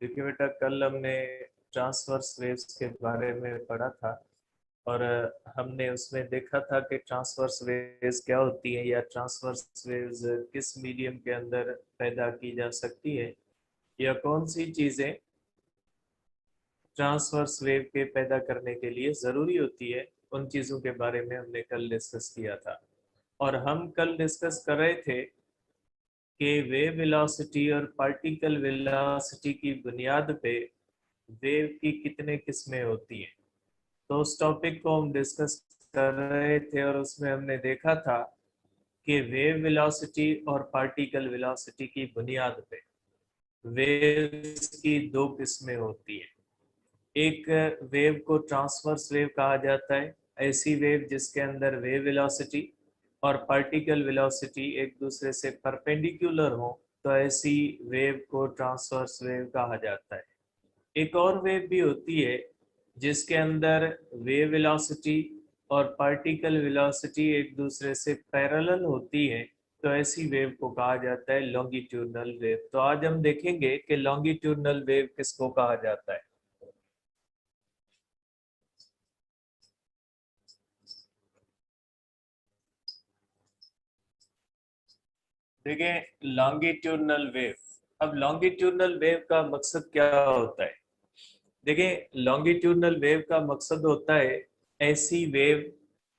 देखिए बेटा, कल हमने ट्रांसवर्स वेव्स के बारे में पढ़ा था और हमने उसमें देखा था कि ट्रांसवर्स वेव्स क्या होती है या ट्रांसवर्स वेव्स किस मीडियम के अंदर पैदा की जा सकती है या कौन सी चीजें ट्रांसवर्स वेव के पैदा करने के लिए जरूरी होती है। उन चीजों के बारे में हमने कल डिस्कस किया था और हम कल डिस्कस कर रहे थे कि वेव वेलोसिटी और पार्टिकल वेलोसिटी की बुनियाद पे वेव की कितने किस्में होती हैं। तो उस टॉपिक को हम डिस्कस कर रहे थे और उसमें हमने देखा था कि वेव वेलोसिटी और पार्टिकल वेलोसिटी की बुनियाद पे वेव्स की दो किस्में होती हैं। एक वेव को ट्रांसवर्स वेव कहा जाता है, ऐसी वेव जिसके अंदर वेव वेलोसिटी और पार्टिकल वेलोसिटी एक दूसरे से परपेंडिकुलर हो, तो ऐसी वेव को ट्रांसवर्स वेव कहा जाता है। एक और वेव भी होती है जिसके अंदर वेव वेलोसिटी और पार्टिकल वेलोसिटी एक दूसरे से पैरेलल होती है, तो ऐसी वेव को कहा जाता है लॉन्गिट्यूडनल वेव। तो आज हम देखेंगे कि लॉन्गिट्यूडनल वेव किसको कहा जाता है। देखिए, लॉन्गिट्यूडनल वेव। अब लॉन्गिट्यूडनल वेव का मकसद क्या होता है। देखिए, लॉन्गिट्यूडनल वेव का मकसद होता है ऐसी वेव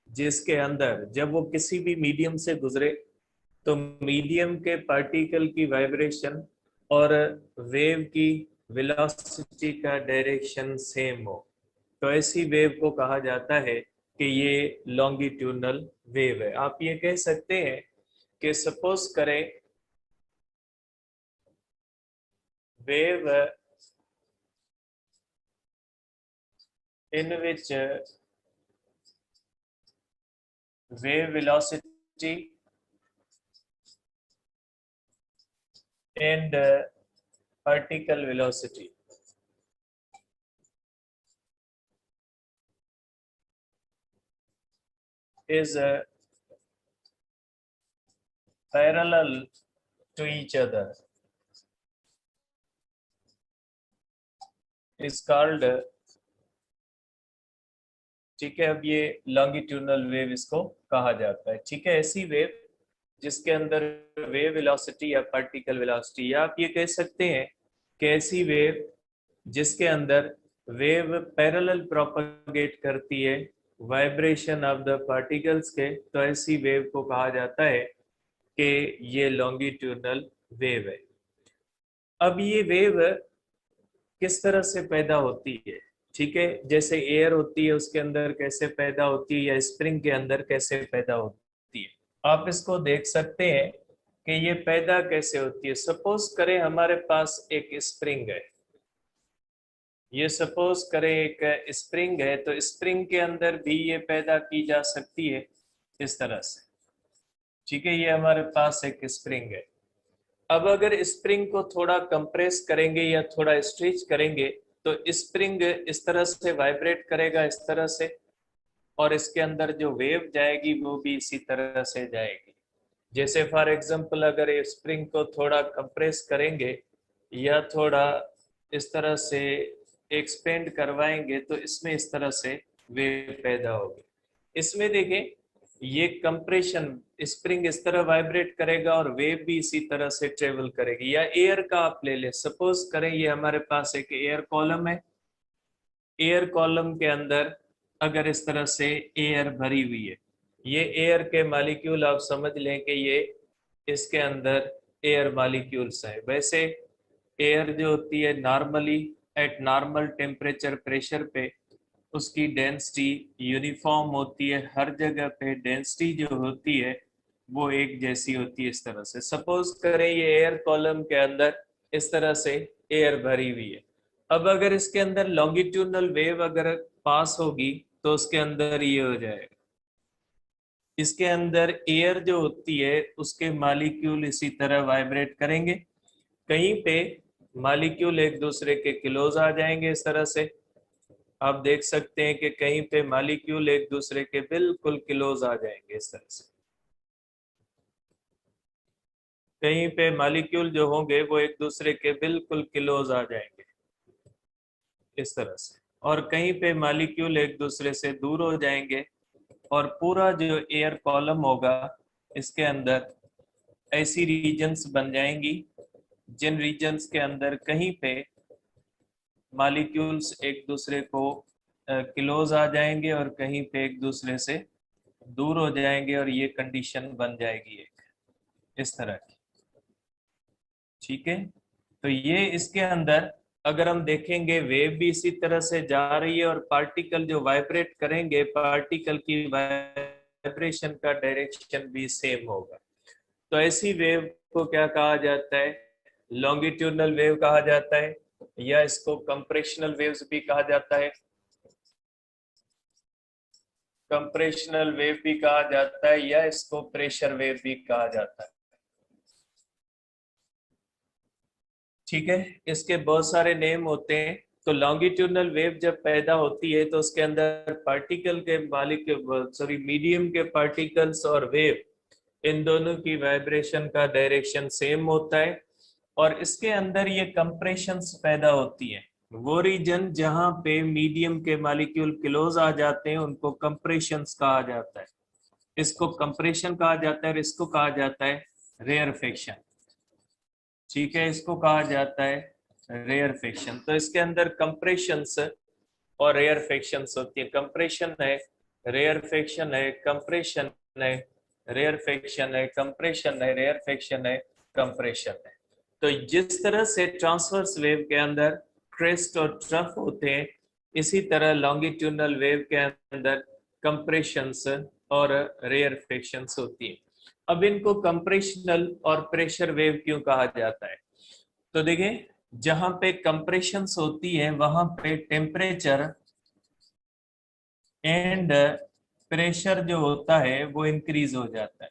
जिसके अंदर जब वो किसी भी मीडियम से गुजरे तो मीडियम के पार्टिकल की वाइब्रेशन और वेव की वेलोसिटी का डायरेक्शन सेम हो, तो ऐसी वेव को कहा जाता है कि ये लॉन्गिट्यूडनल वेव है। आप ये कह सकते हैं कि सपोज करें wave in which wave velocity and particle velocity is parallel to each other is called, ठीक है, अब ये लॉन्गिट्यूडनल वेव इसको कहा जाता है। ठीक है, ऐसी वेव जिसके अंदर वेव वेलोसिटी या पार्टिकल वेलोसिटी, या आप ये कह सकते हैं कि ऐसी वेव जिसके अंदर वेव पैरेलल प्रोपगेट करती है वाइब्रेशन ऑफ द पार्टिकल्स के, तो ऐसी वेव को कहा जाता है कि ये लॉन्गिट्यूडनल वेव है। अब ये वेव किस तरह से पैदा होती है। ठीक है, जैसे एयर होती है उसके अंदर कैसे पैदा होती है या स्प्रिंग के अंदर कैसे पैदा होती है, आप इसको देख सकते हैं कि ये पैदा कैसे होती है। सपोज करें हमारे पास एक स्प्रिंग है, ये सपोज करें एक स्प्रिंग है, तो स्प्रिंग के अंदर भी ये पैदा की जा सकती है इस तरह से। ठीक है, ये हमारे पास एक स्प्रिंग है। अब अगर स्प्रिंग को थोड़ा कंप्रेस करेंगे या थोड़ा स्ट्रेच करेंगे तो स्प्रिंग इस तरह से वाइब्रेट करेगा, इस तरह से, और इसके अंदर जो वेव जाएगी वो भी इसी तरह से जाएगी। जैसे फॉर एग्जांपल अगर ये स्प्रिंग को थोड़ा कंप्रेस करेंगे या थोड़ा इस तरह से एक्सपेंड करवाएंगे तो इसमें इस तरह से वेव पैदा होगी। इसमें देखें, ये कंप्रेशन, स्प्रिंग इस तरह वाइब्रेट करेगा और वेव भी इसी तरह से ट्रेवल करेगी। या एयर का आप ले ले, सपोज करें ये हमारे पास एक एयर कॉलम है, एयर कॉलम के अंदर अगर इस तरह से एयर भरी हुई है, ये एयर के मालिक्यूल आप समझ लें कि ये इसके अंदर एयर मालिक्यूल्स हैं। वैसे एयर जो होती है normally eight normal temperature pressure पे उसकी डेंसिटी यूनिफॉर्म होती है, हर जगह पे डेंसिटी जो होती है वो एक जैसी होती है। इस तरह से सपोज करें ये एयर कॉलम के अंदर इस तरह से एयर भरी हुई है। अब अगर इसके अंदर लॉन्गिट्यूडनल वेव अगर पास होगी तो उसके अंदर ये हो जाएगा, इसके अंदर एयर जो होती है उसके मालिक्यूल इसी तरह वाइब्रेट करेंगे, कहीं पे मालिक्यूल एक दूसरे के क्लोज आ जाएंगे इस तरह से। आप देख सकते हैं कि कहीं पे मालिक्यूल एक दूसरे के बिल्कुल क्लोज आ जाएंगे इस तरह से, कहीं पे मालिक्यूल जो होंगे वो एक दूसरे के बिल्कुल क्लोज आ जाएंगे। इस तरह से, और कहीं पे मॉलिक्यूल एक दूसरे से दूर हो जाएंगे और पूरा जो एयर कॉलम होगा इसके अंदर ऐसी रीजन्स बन जाएंगी जिन रीजन्स के अंदर कहीं पे मॉलिक्यूल्स एक दूसरे को क्लोज आ जाएंगे और कहीं पे एक दूसरे से दूर हो जाएंगे, और ये कंडीशन बन जाएगी एक इस तरह की। ठीक है, तो ये इसके अंदर अगर हम देखेंगे वेव भी इसी तरह से जा रही है, और पार्टिकल जो वाइब्रेट करेंगे पार्टिकल की वाइब्रेशन का डायरेक्शन भी सेम होगा। तो ऐसी वेव को क्या कहा जाता है? लॉन्गिट्यूडनल वेव कहा जाता है, या इसको कंप्रेशनल वेव्स भी कहा जाता है। कंप्रेशनल वेव भी कहा जाता है, या इसको प्रेशर वेव भी कहा जाता है। ठीक है, इसके बहुत सारे नेम होते हैं। तो लॉन्गिट्यूडनल वेव जब पैदा होती है तो उसके अंदर पार्टिकल के मीडियम के पार्टिकल्स और वेव, इन दोनों की वाइब्रेशन का डायरेक्शन सेम होता है, और इसके अंदर ये कंप्रेशंस पैदा होती है। वो रीजन जहां पे मीडियम के मॉलिक्यूल क्लोज आ जाते हैं उनको कंप्रेशंस कहा जाता है। इसको कंप्रेशन कहा जाता है और इसको कहा जाता है रेयरफेक्शन। ठीक है, इसको कहा जाता है रेयरफेक्शन। तो इसके अंदर कंप्रेशंस और रेयरफेक्शंस होती है। कंप्रेशन है, रेयरफेक्शन है, कंप्रेशन है, रेयरफेक्शन है, कंप्रेशन है, रेयरफेक्शन है, कंप्रेशन है। तो जिस तरह से ट्रांसवर्स वेव के अंदर क्रेस्ट और ट्रफ होते हैं, इसी तरह लॉन्गिट्यूडनल वेव के अंदर कंप्रेशंस और रेयरफेक्शंस होती है। अब इनको कंप्रेशनल और प्रेशर वेव क्यों कहा जाता है? तो देखिए, जहां पे कंप्रेशंस होती है वहां पे टेम्परेचर एंड प्रेशर जो होता है वो इंक्रीज हो जाता है।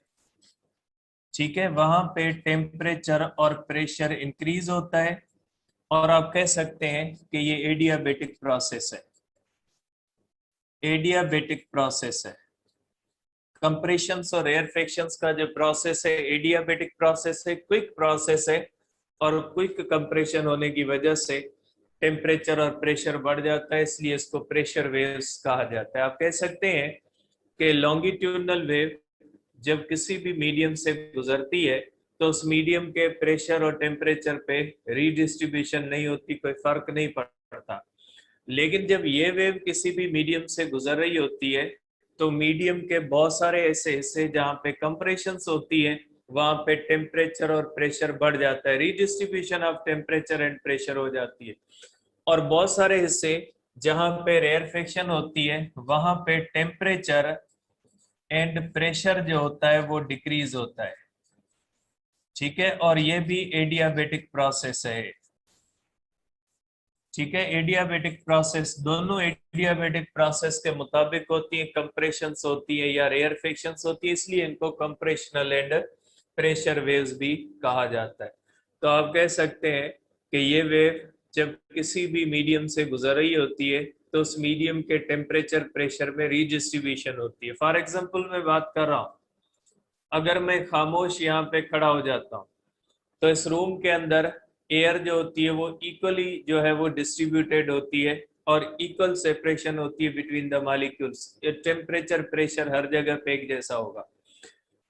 ठीक है, वहां पे टेम्परेचर और प्रेशर इंक्रीज होता है, और आप कह सकते हैं कि ये एडियाबेटिक प्रोसेस है। एडियाबेटिक प्रोसेस है। कंप्रेशंस और रेयरफेक्शंस का जो प्रोसेस है एडियाबेटिक प्रोसेस है, क्विक प्रोसेस है, और क्विक कंप्रेशन होने की वजह से टेम्परेचर और प्रेशर बढ़ जाता है, इसलिए इसको प्रेशर वेव्स कहा जाता है। आप कह सकते हैं कि लॉन्गिट्यूडनल वेव जब किसी भी मीडियम से गुजरती है तो उस मीडियम के प्रेशर और टेम्परेचर पे रीडिस्ट्रीब्यूशन नहीं होती, कोई फर्क नहीं पड़ता। लेकिन जब ये वेव किसी भी मीडियम से गुजर रही होती है तो मीडियम के बहुत सारे ऐसे हिस्से जहाँ पे कंप्रेशंस होती है वहां पे टेम्परेचर और प्रेशर बढ़ जाता है, redistribution of temperature and pressure हो जाती है। और बहुत सारे हिस्से जहां पे रेयरफेक्शन होती है वहां पे टेम्परेचर एंड प्रेशर जो होता है वो डिक्रीज होता है। ठीक है, और ये भी एडियाबेटिक प्रोसेस है। ठीक है, एडियाबेटिक प्रोसेस, दोनों एडियाबेटिक प्रोसेस के मुताबिक होती है, कंप्रेशंस होती है या रेयरफेक्शंस होती है, इसलिए इनको कंप्रेशनल एंड प्रेशर वेव्स भी कहा जाता है। तो आप कह सकते हैं कि ये वेव जब किसी भी मीडियम से गुजर रही होती है तो उस मीडियम के टेम्परेचर प्रेशर में रीडिस्ट्रीब्यूशन होती है। फॉर एग्जाम्पल मैं बात कर रहा हूँ, अगर मैं खामोश यहाँ पे खड़ा हो जाता हूँ तो इस रूम के अंदर एयर जो होती है वो इक्वली जो है वो डिस्ट्रीब्यूटेड होती है और इक्वल सेपरेशन होती है between the molecules. Temperature pressure हर जगह पे एक जैसा होगा।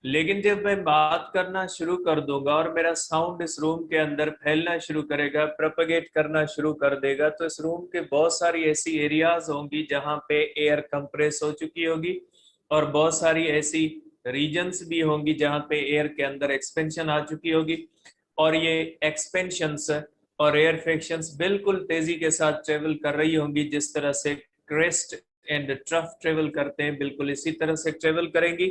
लेकिन जब मैं बात करना शुरू कर दूंगा और मेरा साउंड इस रूम के अंदर फैलना शुरू करेगा, प्रोपेगेट करना शुरू कर देगा, तो इस रूम के बहुत सारी ऐसी एरियाज होंगी जहां पे एयर कंप्रेस हो चुकी होगी, और बहुत सारी ऐसी रीजन्स भी होंगी जहां पे एयर के अंदर एक्सपेंशन आ चुकी होगी। और ये एक्सपेंशंस और रेयरफेक्शंस बिल्कुल तेजी के साथ ट्रेवल कर रही होंगी, जिस तरह से क्रेस्ट एंड ट्रफ ट्रेवल करते हैं बिल्कुल इसी तरह से ट्रेवल करेंगी।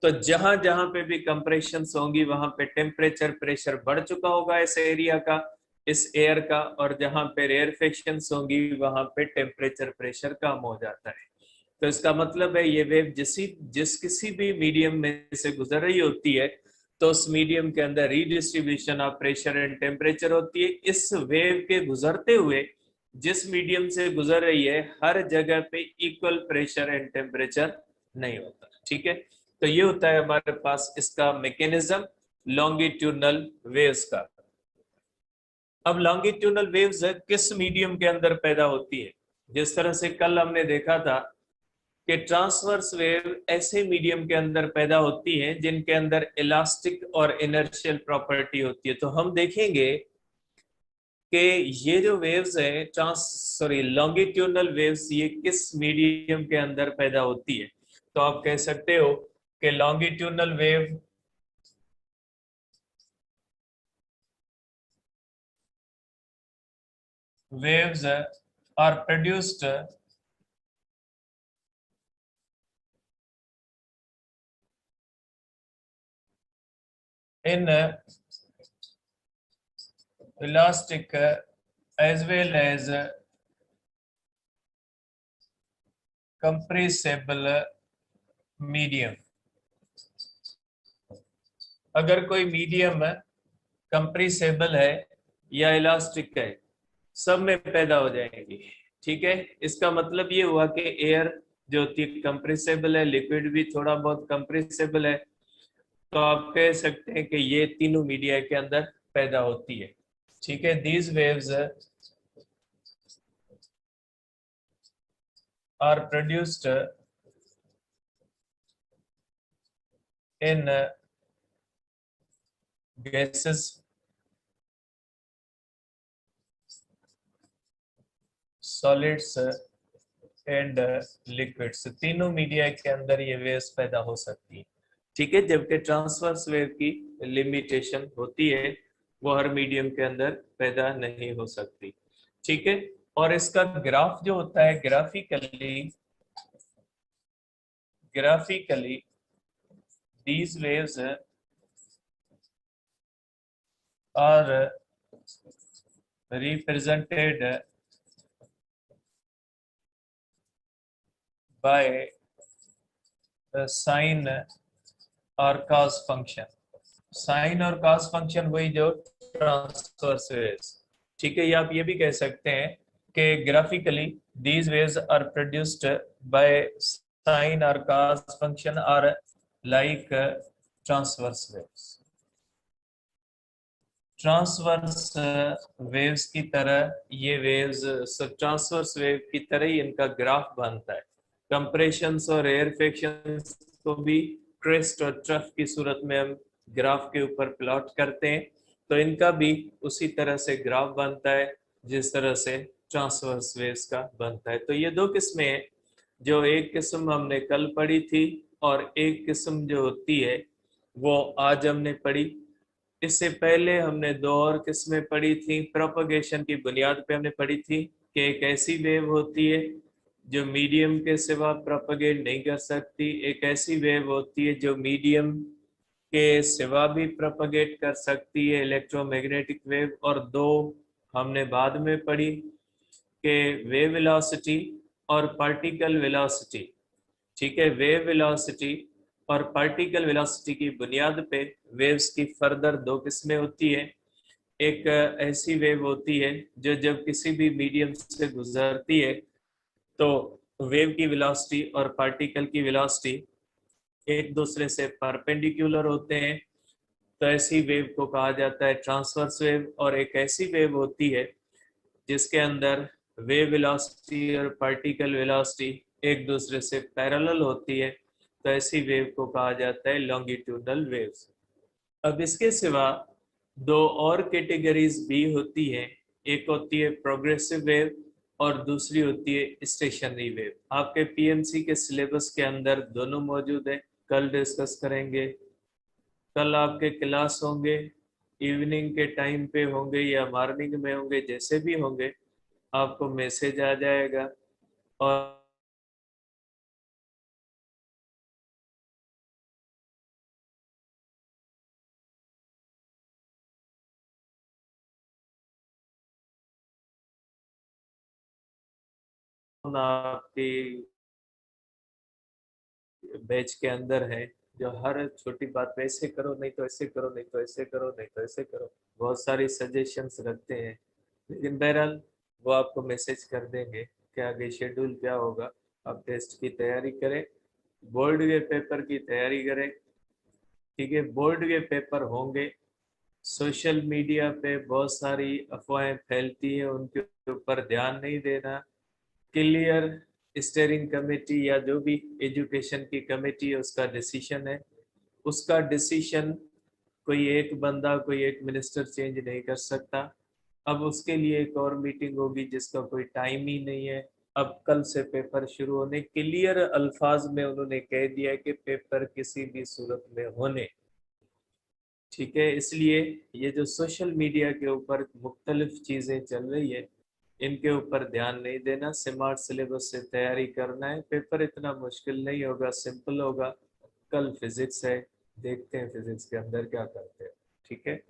तो जहां जहां पे भी कंप्रेशंस होंगी वहां पे टेम्परेचर प्रेशर बढ़ चुका होगा इस एरिया का, इस एयर का, और जहां पे रेयरफेक्शंस होंगी वहां पे टेम्परेचर प्रेशर कम हो जाता है। तो इसका मतलब है ये वेव जिस किसी भी मीडियम में से गुजर रही होती है तो उस मीडियम के अंदर redistribution of pressure and temperature होती है। इस वेव के गुजरते हुए जिस मीडियम से गुजर रही है हर जगह पे इक्वल प्रेशर एंड टेम्परेचर नहीं होता। ठीक है, तो ये होता है हमारे पास इसका मैकेनिज्म लॉन्गिट्यूडनल वेव्स का। अब लॉन्गिट्यूडनल वेव्स किस मीडियम के अंदर पैदा होती है? जिस तरह से कल हमने देखा था कि ट्रांसवर्स वेव ऐसे मीडियम के अंदर पैदा होती हैं जिनके अंदर इलास्टिक और इनर्शियल प्रॉपर्टी होती है। तो हम देखेंगे कि ये जो वेव्स है लॉन्गिट्यूडनल वेव्स, ये किस मीडियम के अंदर पैदा होती है। तो आप कह सकते हो कि longitudinal waves are produced in elastic as well as compressible medium। अगर कोई मीडियम कंप्रेसिबल है या इलास्टिक है, सब में पैदा हो जाएंगी। ठीक है, इसका मतलब ये हुआ कि एयर जो होती है कंप्रेसिबल है, लिक्विड भी थोड़ा बहुत कंप्रेसिबल है। तो आप कह सकते हैं कि ये तीनों मीडिया के अंदर पैदा होती है। ठीक है, these waves are produced in gases solids and liquids. तीनों मीडिया के अंदर ये वेव्स पैदा हो सकती है। ठीक है, जबकि ट्रांसवर्स वेव की लिमिटेशन होती है, वो हर मीडियम के अंदर पैदा नहीं हो सकती। ठीक है, और इसका ग्राफ जो होता है, graphically these waves are represented by the sine और cos फंक्शन। साइन और cos फंक्शन वही जो ट्रांसवर्स वेव्स। ठीक है, या आप ये भी कह सकते हैं कि graphically these waves are produced by sine और cos function are like transverse waves. Transverse waves की तरह ये वेव्स ट्रांसवर्स वेव की तरह ही इनका ग्राफ बनता है। कंप्रेशंस और रेयरफेक्शंस को भी क्रेस्ट और ट्रफ की सूरत में हम ग्राफ के ऊपर प्लॉट करते हैं, तो इनका भी उसी तरह से ग्राफ बनता है जिस तरह से ट्रांसवर्स वेव्स का बनता है। तो ये दो किस्में हैं, जो एक किस्म हमने कल पढ़ी थी और एक किस्म जो होती है वो आज हमने पढ़ी। इससे पहले हमने दो और किस्में पढ़ी थी, प्रोपगेशन की बुनियाद पे हमने पढ़ी थी कि एक ऐसी वेव होती है जो मीडियम के सिवा प्रोपगेट नहीं कर सकती, एक ऐसी वेव होती है जो मीडियम के सिवा भी प्रोपगेट कर सकती है, इलेक्ट्रोमैग्नेटिक वेव। और दो हमने बाद में पढ़ी कि वेव वेलोसिटी और पार्टिकल वेलोसिटी। ठीक है, वेव वेलोसिटी और पार्टिकल वेलोसिटी की बुनियाद पे वेव्स की फर्दर दो किस्में होती है। एक ऐसी वेव होती है जो जब किसी भी मीडियम से गुजरती है तो वेव की वेलोसिटी और पार्टिकल की वेलोसिटी एक दूसरे से परपेंडिकुलर होते हैं, तो ऐसी वेव को कहा जाता है ट्रांसवर्स वेव। और एक ऐसी वेव होती है जिसके अंदर वेव वेलोसिटी और पार्टिकल वेलोसिटी एक दूसरे से पैरेलल होती है, तो ऐसी वेव को कहा जाता है लॉन्गिट्यूडनल वेव्स। अब इसके सिवा दो और कैटेगरीज भी होती हैं, एक होती है प्रोग्रेसिव वेव और दूसरी होती है स्टेशनरी वेव। आपके पीएमसी के सिलेबस के अंदर दोनों मौजूद है, कल डिस्कस करेंगे। कल आपके क्लास होंगे, इवनिंग के टाइम पे होंगे या मॉर्निंग में होंगे, जैसे भी होंगे आपको मैसेज आ जाएगा। और आपकी बैच के अंदर है जो हर छोटी बात पे ऐसे करो, नहीं तो ऐसे करो, नहीं तो ऐसे करो, नहीं तो ऐसे करो, बहुत सारी सजेशंस रखते हैं। लेकिन बहरहाल वो आपको मैसेज कर देंगे कि आगे शेड्यूल क्या होगा। आप टेस्ट की तैयारी करें, बोर्ड के पेपर की तैयारी करें। ठीक है, बोर्ड के पेपर होंगे सोशल मीडिया पे बहुत सारी अफवाहें फैलती हैं, उनके ऊपर ध्यान नहीं देना। क्लियर स्टीयरिंग कमेटी या जो भी एजुकेशन की कमेटी है उसका डिसीजन है, उसका डिसीजन कोई एक बंदा, कोई एक मिनिस्टर चेंज नहीं कर सकता। अब उसके लिए एक और मीटिंग होगी जिसका कोई टाइम ही नहीं है। अब कल से पेपर शुरू होने, क्लियर अल्फाज में उन्होंने कह दिया है कि पेपर किसी भी सूरत में होने। ठीक है, इसलिए ये जो सोशल मीडिया के ऊपर मुख्तलिफ चीज़ें चल रही है, इनके ऊपर ध्यान नहीं देना, स्मार्ट सिलेबस से तैयारी करना है। पेपर इतना मुश्किल नहीं होगा, सिंपल होगा। कल फिजिक्स है, देखते हैं फिजिक्स के अंदर क्या करते हैं। ठीक है।